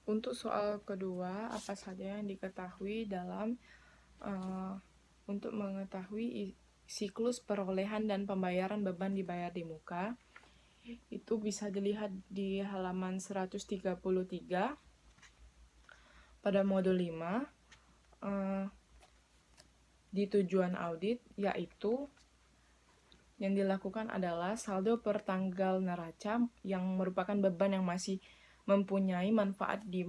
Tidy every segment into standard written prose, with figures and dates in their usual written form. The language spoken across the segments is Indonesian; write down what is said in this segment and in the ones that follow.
Untuk soal kedua, apa saja yang diketahui dalam untuk mengetahui siklus perolehan dan pembayaran beban dibayar di muka, itu bisa dilihat di halaman 133 pada modul 5 di tujuan audit, yaitu yang dilakukan adalah saldo per tanggal neraca yang merupakan beban yang masih mempunyai manfaat di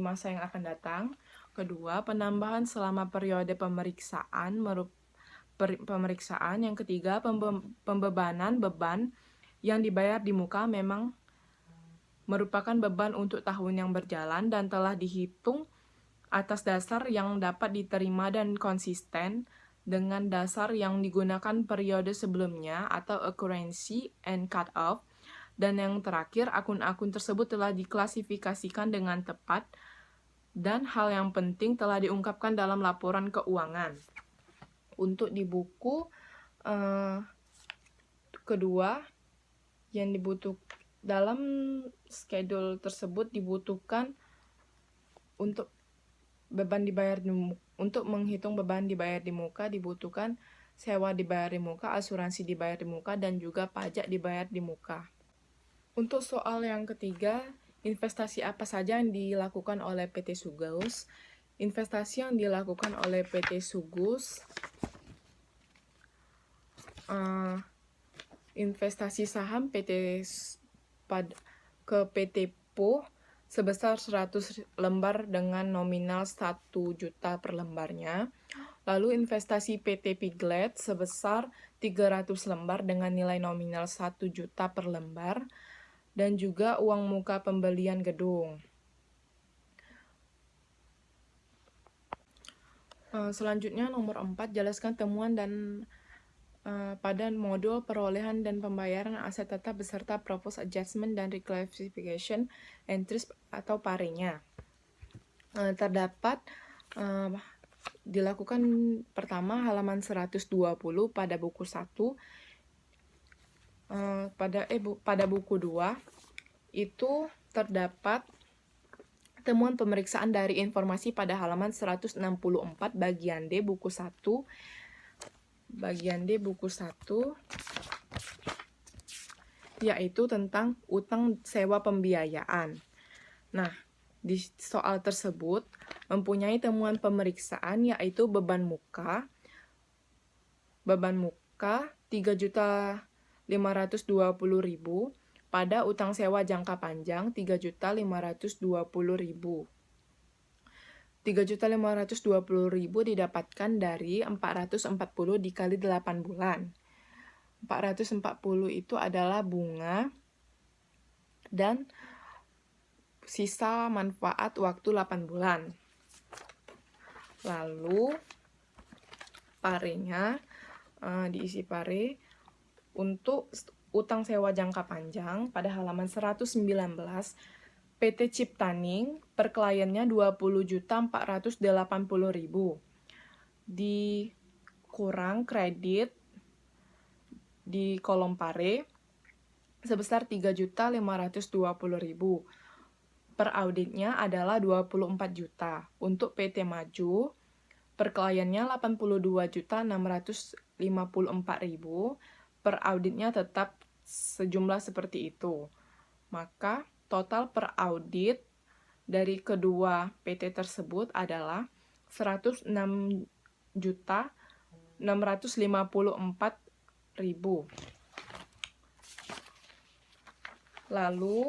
masa yang akan datang. Kedua, penambahan selama periode pemeriksaan. Yang ketiga, pembebanan beban yang dibayar di muka memang merupakan beban untuk tahun yang berjalan dan telah dihitung atas dasar yang dapat diterima dan konsisten dengan dasar yang digunakan periode sebelumnya atau occurrence and cut-off. Dan yang terakhir, akun-akun tersebut telah diklasifikasikan dengan tepat dan hal yang penting telah diungkapkan dalam laporan keuangan. Untuk di buku kedua, yang dalam schedule tersebut dibutuhkan untuk menghitung beban dibayar di muka dibutuhkan sewa dibayar di muka, asuransi dibayar di muka, dan juga pajak dibayar di muka. Untuk soal yang ketiga, investasi apa saja yang dilakukan oleh PT Sugus? Investasi yang dilakukan oleh PT Sugus, investasi saham ke PT PU sebesar 100 lembar dengan nominal 1 juta per lembarnya. Lalu investasi PT Piglet sebesar 300 lembar dengan nilai nominal 1 juta per lembar. Dan juga uang muka pembelian gedung. Selanjutnya nomor 4, jelaskan temuan dan pada modul perolehan dan pembayaran aset tetap beserta proposed adjustment dan reclassification entries atau PARE-nya. Terdapat dilakukan pertama halaman 120 pada buku 1, pada buku 2 itu terdapat temuan pemeriksaan dari informasi pada halaman 164 bagian D buku 1. Bagian D buku 1 yaitu tentang utang sewa pembiayaan. Nah, di soal tersebut mempunyai temuan pemeriksaan yaitu beban muka 3.520.000 pada utang sewa jangka panjang 3.520.000. 3.520.000 didapatkan dari 440 dikali 8 bulan. 440 itu adalah bunga dan sisa manfaat waktu 8 bulan. Lalu parenya diisi pare untuk utang sewa jangka panjang pada halaman 119. PT Ciptaning per kliennya 20.480.000 dikurang kredit di kolom pare sebesar 3.520.000. Per auditnya adalah 24 juta. Untuk PT Maju per kliennya 82.654.000. Per auditnya tetap sejumlah seperti itu. Maka total per audit dari kedua PT tersebut adalah 106.654.000. Lalu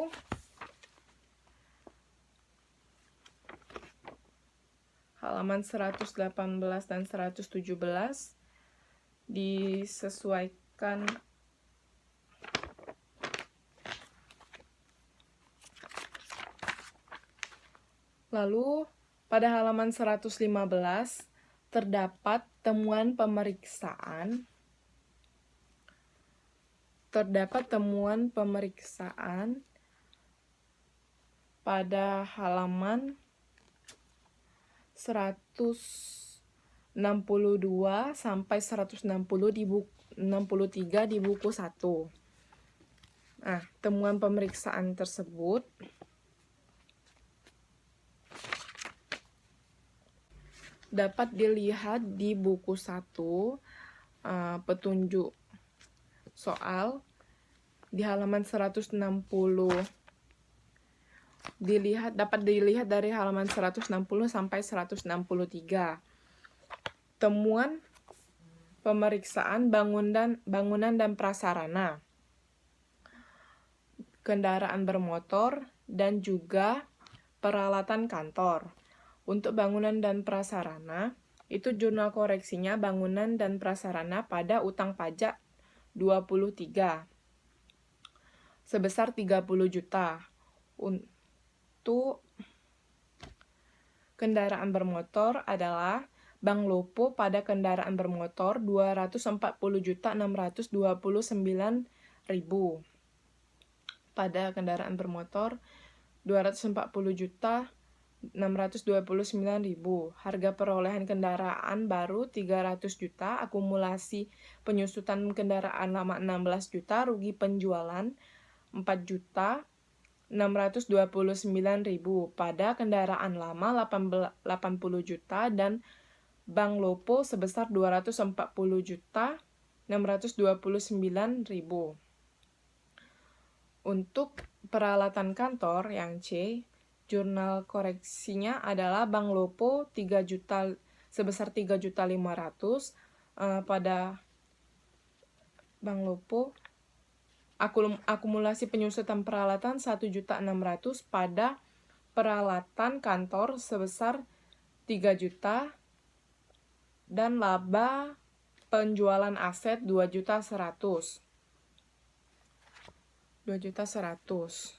halaman 118 dan 117 disesuaikan Lalu, pada halaman 115 terdapat temuan pemeriksaan. Pada halaman 162 sampai 163 di buku 1. Nah, temuan pemeriksaan tersebut dapat dilihat di buku 1, petunjuk soal di halaman 160. Dapat dilihat dari halaman 160 sampai 163. Temuan pemeriksaan bangunan dan prasarana, kendaraan bermotor, dan juga peralatan kantor. Untuk bangunan dan prasarana, itu jurnal koreksinya bangunan dan prasarana pada utang pajak 23 sebesar 30 juta. Untuk kendaraan bermotor adalah Bank Lopo pada kendaraan bermotor 240.629.000. Pada kendaraan bermotor 240.629.000. Harga perolehan kendaraan baru 300 juta, akumulasi penyusutan kendaraan lama 16 juta, rugi penjualan 4.629.000. Pada kendaraan lama 80 juta dan Bank Lopo sebesar 240.629.000. Untuk peralatan kantor yang C, jurnal koreksinya adalah Bank Lopo sebesar 3.500.000. Pada Bank Lopo akumulasi penyusutan peralatan 1.600.000. Pada peralatan kantor sebesar 3 juta dan laba penjualan aset 2.100.000.